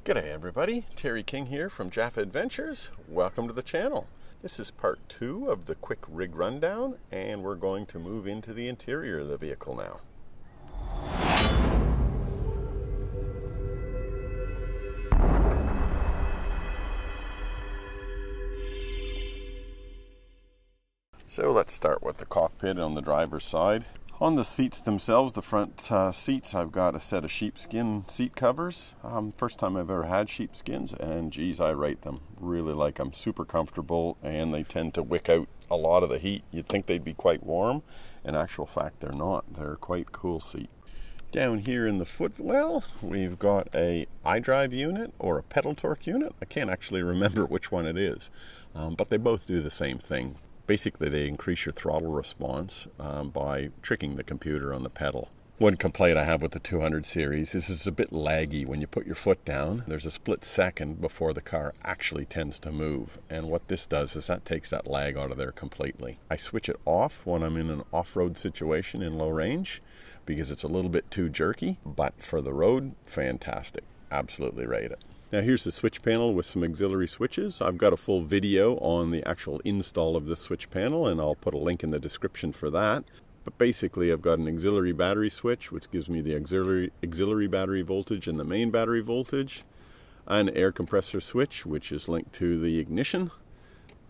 G'day everybody, Terry King here from Jafffa Adventures. Welcome to the channel. This is part 2 of the quick rig rundown, and we're going to move into the interior of the vehicle now. So let's start with the cockpit on the driver's side. On the seats themselves, the front seats, I've got a set of sheepskin seat covers. First time I've ever had sheepskins, and geez, I rate them. Really like them. Super comfortable, and they tend to wick out a lot of the heat. You'd think they'd be quite warm. In actual fact, they're not. They're quite cool seat. Down here in the footwell, we've got a iDrive unit or a pedal torque unit. I can't actually remember which one it is, but they both do the same thing. Basically, they increase your throttle response by tricking the computer on the pedal. One complaint I have with the 200 series is it's a bit laggy when you put your foot down. There's a split second before the car actually tends to move. And what this does is that takes that lag out of there completely. I switch it off when I'm in an off-road situation in low range because it's a little bit too jerky. But for the road, fantastic. Absolutely rate it. Now here's the switch panel with some auxiliary switches. I've got a full video on the actual install of this switch panel, and I'll put a link in the description for that. But basically I've got an auxiliary battery switch, which gives me the auxiliary battery voltage and the main battery voltage, an air compressor switch, which is linked to the ignition,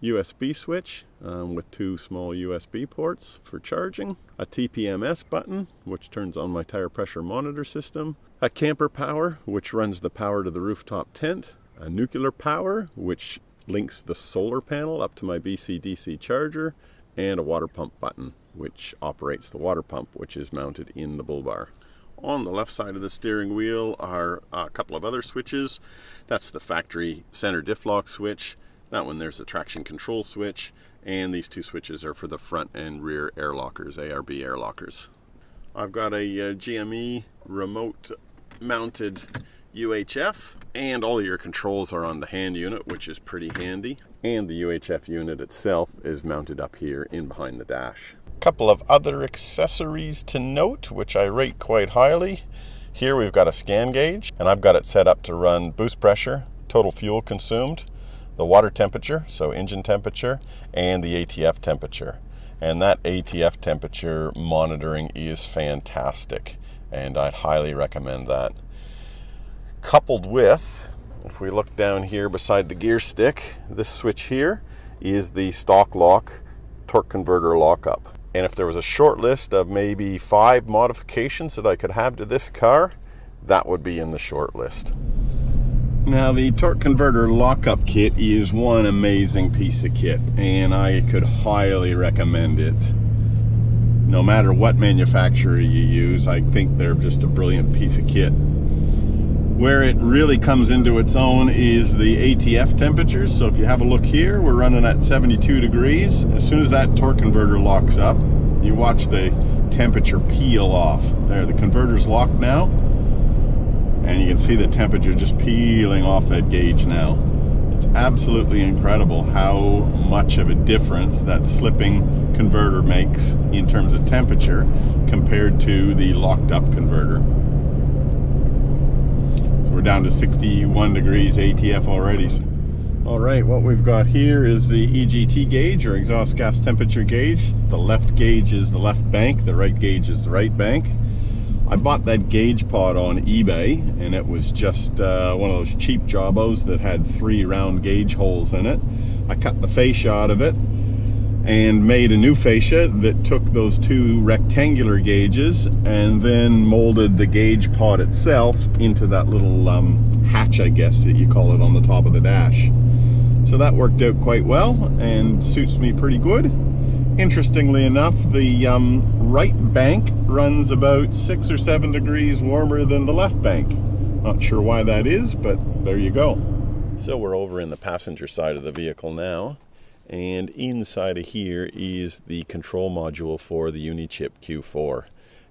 USB switch with 2 small USB ports for charging, a TPMS button, which turns on my tire pressure monitor system, a camper power, which runs the power to the rooftop tent, a nuclear power, which links the solar panel up to my BC-DC charger, and a water pump button, which operates the water pump, which is mounted in the bull bar. On the left side of the steering wheel are a couple of other switches. That's the factory center diff lock switch. That one there's a traction control switch, and these 2 switches are for the front and rear air lockers, ARB air lockers. I've got a GME remote mounted UHF, and all of your controls are on the hand unit, which is pretty handy. And the UHF unit itself is mounted up here in behind the dash. A couple of other accessories to note, which I rate quite highly. Here we've got a scan gauge, and I've got it set up to run boost pressure, total fuel consumed, the water temperature, so engine temperature, and the ATF temperature. And that ATF temperature monitoring is fantastic, and I'd highly recommend that. Coupled with, if we look down here beside the gear stick, this switch here is the stock lock torque converter lockup. And if there was a short list of maybe 5 modifications that I could have to this car, that would be in the short list. Now the torque converter lockup kit is one amazing piece of kit, and I could highly recommend it. No matter what manufacturer you use, I think they're just a brilliant piece of kit. Where it really comes into its own is the ATF temperatures. So if you have a look here, we're running at 72 degrees. As soon as that torque converter locks up, you watch the temperature peel off. There, the converter's locked now, and you can see the temperature just peeling off that gauge now. It's absolutely incredible how much of a difference that slipping converter makes in terms of temperature compared to the locked up converter. So we're down to 61 degrees ATF already. Alright, what we've got here is the EGT gauge, or exhaust gas temperature gauge. The left gauge is the left bank, the right gauge is the right bank. I bought that gauge pod on eBay, and it was just one of those cheap jobos that had 3 round gauge holes in it. I cut the fascia out of it and made a new fascia that took those 2 rectangular gauges and then molded the gauge pod itself into that little hatch, I guess that you call it, on the top of the dash. So that worked out quite well and suits me pretty good. Interestingly enough, the right bank runs about 6 or 7 degrees warmer than the left bank. Not sure why that is, but there you go. So we're over in the passenger side of the vehicle now, and inside of here is the control module for the Unichip Q4.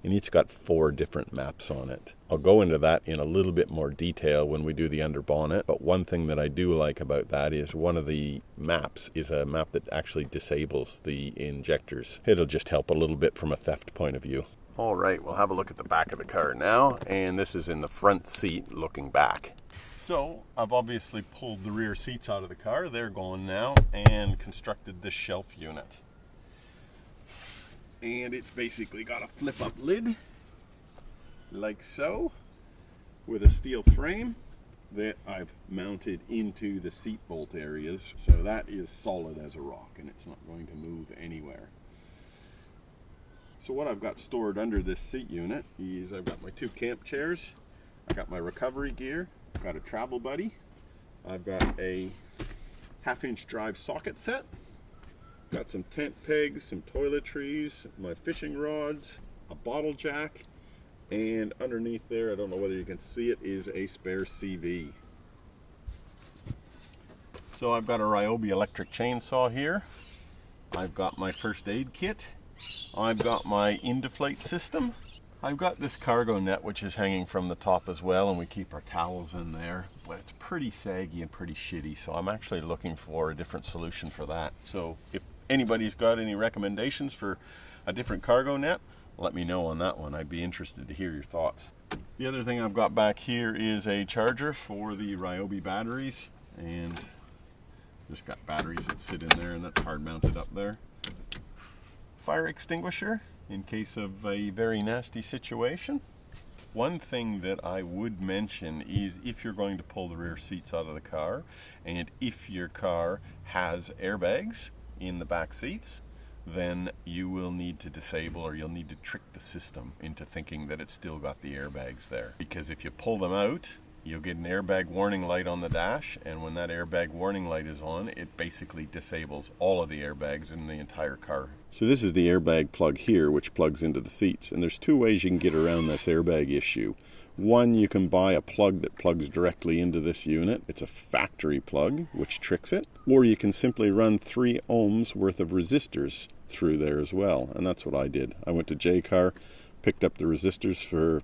And it's got 4 different maps on it. I'll go into that in a little bit more detail when we do the underbonnet, but one thing that I do like about that is one of the maps is a map that actually disables the injectors. It'll just help a little bit from a theft point of view. All right, we'll have a look at the back of the car now, and this is in the front seat looking back. So I've obviously pulled the rear seats out of the car. They're gone now, and constructed this shelf unit. And it's basically got a flip up lid like so, with a steel frame that I've mounted into the seat bolt areas, so that is solid as a rock and it's not going to move anywhere. So what I've got stored under this seat unit is I've got my 2 camp chairs, I've got my recovery gear, I've got a travel buddy, I've got a 1/2-inch drive socket set, got some tent pegs, some toiletries, my fishing rods, a bottle jack, and underneath there, I don't know whether you can see it, is a spare CV. So I've got a Ryobi electric chainsaw here. I've got my first aid kit. I've got my in-deflate system. I've got this cargo net which is hanging from the top as well, and we keep our towels in there, but it's pretty saggy and pretty shitty, so I'm actually looking for a different solution for that. So if anybody's got any recommendations for a different cargo net, let me know on that one. I'd be interested to hear your thoughts. The other thing I've got back here is a charger for the Ryobi batteries, and just got batteries that sit in there, and that's hard mounted up there. Fire extinguisher in case of a very nasty situation. One thing that I would mention is if you're going to pull the rear seats out of the car, and if your car has airbags in the back seats, then you will need to disable, or you'll need to trick the system into thinking that it's still got the airbags there. Because if you pull them out, you'll get an airbag warning light on the dash, and when that airbag warning light is on, it basically disables all of the airbags in the entire car. So this is the airbag plug here, which plugs into the seats, and there's 2 ways you can get around this airbag issue. One, you can buy a plug that plugs directly into this unit. It's a factory plug, which tricks it. Or you can simply run 3 ohms worth of resistors through there as well, and that's what I did. I went to J-Car, picked up the resistors for,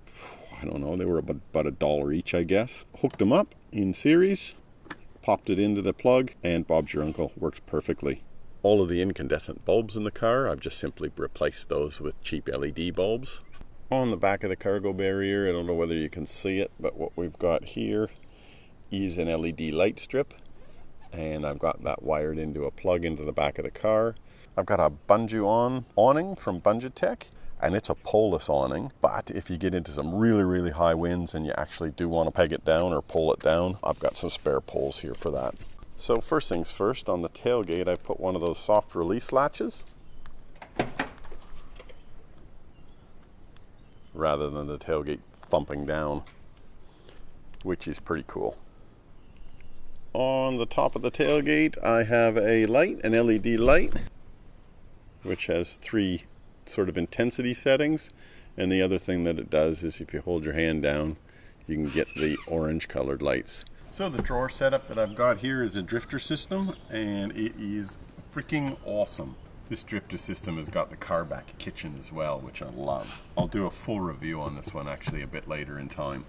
I don't know, they were about $1 each, I guess. Hooked them up in series, popped it into the plug, and Bob's your uncle. Works perfectly. All of the incandescent bulbs in the car, I've just simply replaced those with cheap LED bulbs. On the back of the cargo barrier, I don't know whether you can see it, but what we've got here is an LED light strip, and I've got that wired into a plug into the back of the car. I've got a Bunduawn awning from Bunduawn, and it's a poleless awning, but if you get into some really high winds and you actually do want to peg it down or pull it down, I've got some spare poles here for that. So first things first, on the tailgate I put one of those soft release latches, rather than the tailgate thumping down, which is pretty cool. On the top of the tailgate I have a light, an LED light, which has 3 sort of intensity settings, and the other thing that it does is if you hold your hand down, you can get the orange colored lights. So the drawer setup that I've got here is a drifter system, and it is freaking awesome. This drifter system has got the car back kitchen as well, which I love. I'll do a full review on this one actually a bit later in time.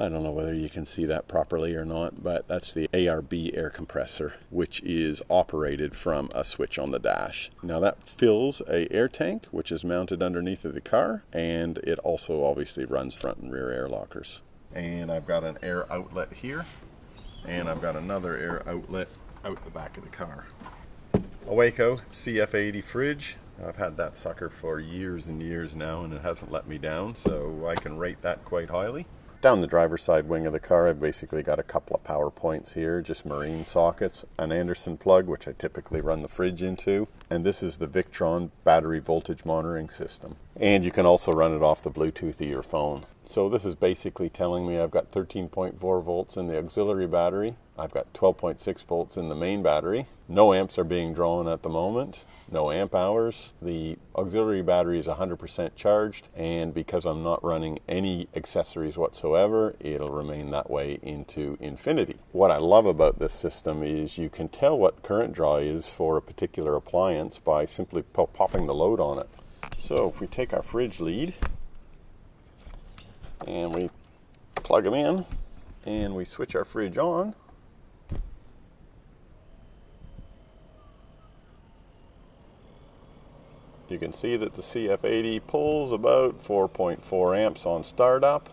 I don't know whether you can see that properly or not, but that's the ARB air compressor, which is operated from a switch on the dash. Now that fills a air tank, which is mounted underneath of the car, and it also obviously runs front and rear air lockers. And I've got an air outlet here, and I've got another air outlet out the back of the car. A Waco CF80 fridge. I've had that sucker for years and years now, and it hasn't let me down, so I can rate that quite highly. Down the driver's side wing of the car, I've basically got a couple of power points here, just marine sockets, an Anderson plug, which I typically run the fridge into, and this is the Victron battery voltage monitoring system. And you can also run it off the Bluetooth of your phone. So this is basically telling me I've got 13.4 volts in the auxiliary battery, I've got 12.6 volts in the main battery. No amps are being drawn at the moment, no amp hours. The auxiliary battery is 100% charged, and because I'm not running any accessories whatsoever, it'll remain that way into infinity. What I love about this system is you can tell what current draw is for a particular appliance by simply popping the load on it. So if we take our fridge lead and we plug them in and we switch our fridge on, you can see that the CF80 pulls about 4.4 amps on startup,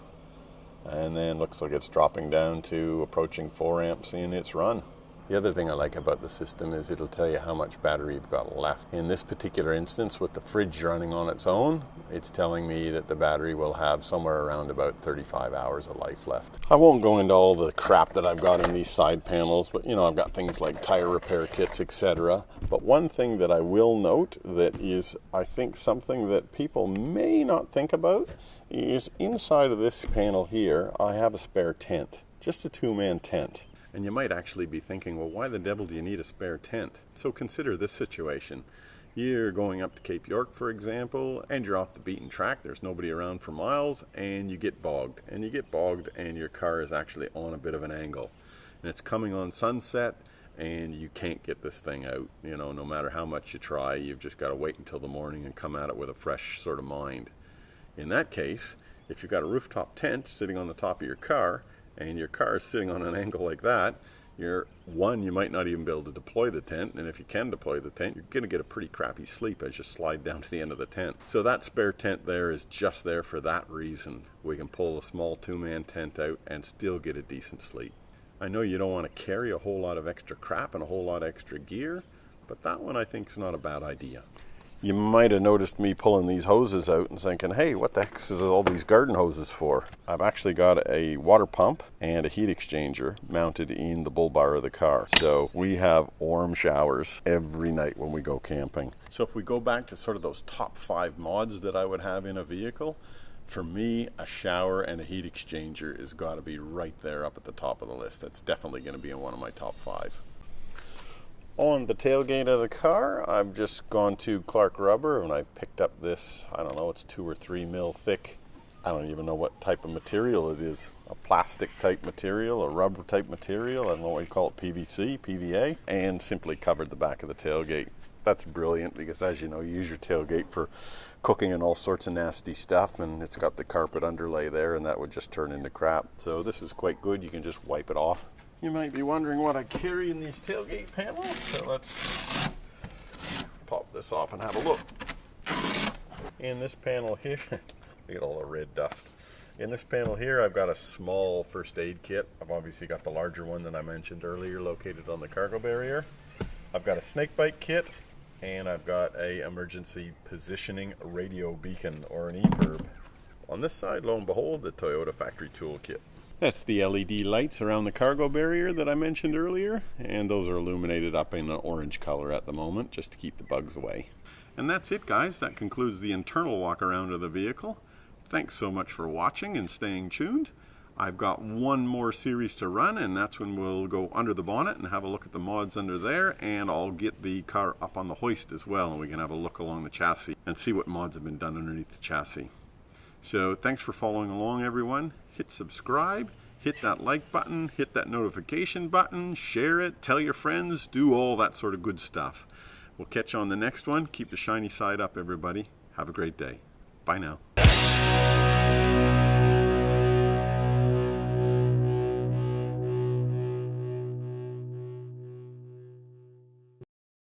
and then looks like it's dropping down to approaching 4 amps in its run. The other thing I like about the system is it'll tell you how much battery you've got left. In this particular instance, with the fridge running on its own, it's telling me that the battery will have somewhere around about 35 hours of life left. I won't go into all the crap that I've got in these side panels, but you know, I've got things like tire repair kits, etc. But one thing that I will note that is, I think, something that people may not think about is inside of this panel here, I have a spare tent, just a 2-man tent. And you might actually be thinking, well, why the devil do you need a spare tent? So consider this situation. You're going up to Cape York, for example, and you're off the beaten track. There's nobody around for miles, and you get bogged. And you get bogged, and your car is actually on a bit of an angle. And it's coming on sunset, and you can't get this thing out. You know, no matter how much you try, you've just got to wait until the morning and come at it with a fresh sort of mind. In that case, if you've got a rooftop tent sitting on the top of your car, and your car is sitting on an angle like that, you might not even be able to deploy the tent, and if you can deploy the tent, you're going to get a pretty crappy sleep as you slide down to the end of the tent. So that spare tent there is just there for that reason. We can pull a small 2-man tent out and still get a decent sleep. I know you don't want to carry a whole lot of extra crap and a whole lot of extra gear, but that one I think is not a bad idea. You might have noticed me pulling these hoses out and thinking, hey, what the heck is all these garden hoses for? I've actually got a water pump and a heat exchanger mounted in the bull bar of the car. So we have warm showers every night when we go camping. So if we go back to sort of those top 5 mods that I would have in a vehicle, for me, a shower and a heat exchanger has got to be right there up at the top of the list. That's definitely going to be in one of my top 5. On the tailgate of the car, I've just gone to Clark Rubber and I picked up this, I don't know, it's 2 or 3 mil thick. I don't even know what type of material it is. A plastic type material, a rubber type material, I don't know what you call it, PVC, PVA, and simply covered the back of the tailgate. That's brilliant because, as you know, you use your tailgate for cooking and all sorts of nasty stuff, and it's got the carpet underlay there, and that would just turn into crap. So this is quite good. You can just wipe it off. You might be wondering what I carry in these tailgate panels, so let's pop this off and have a look. In this panel here, look at all the red dust. In this panel here, I've got a small first aid kit. I've obviously got the larger one that I mentioned earlier located on the cargo barrier. I've got a snake bite kit, and I've got a emergency positioning radio beacon, or an EPIRB. On this side, lo and behold, the Toyota factory tool kit. That's the LED lights around the cargo barrier that I mentioned earlier, and those are illuminated up in an orange color at the moment just to keep the bugs away. And that's it, guys. That concludes the internal walk around of the vehicle. Thanks so much for watching and staying tuned. I've got one more series to run, and that's when we'll go under the bonnet and have a look at the mods under there, and I'll get the car up on the hoist as well, and we can have a look along the chassis and see what mods have been done underneath the chassis. So thanks for following along, everyone. Hit subscribe, hit that like button, hit that notification button, share it, tell your friends, do all that sort of good stuff. We'll catch you on the next one. Keep the shiny side up, everybody. Have a great day. Bye now.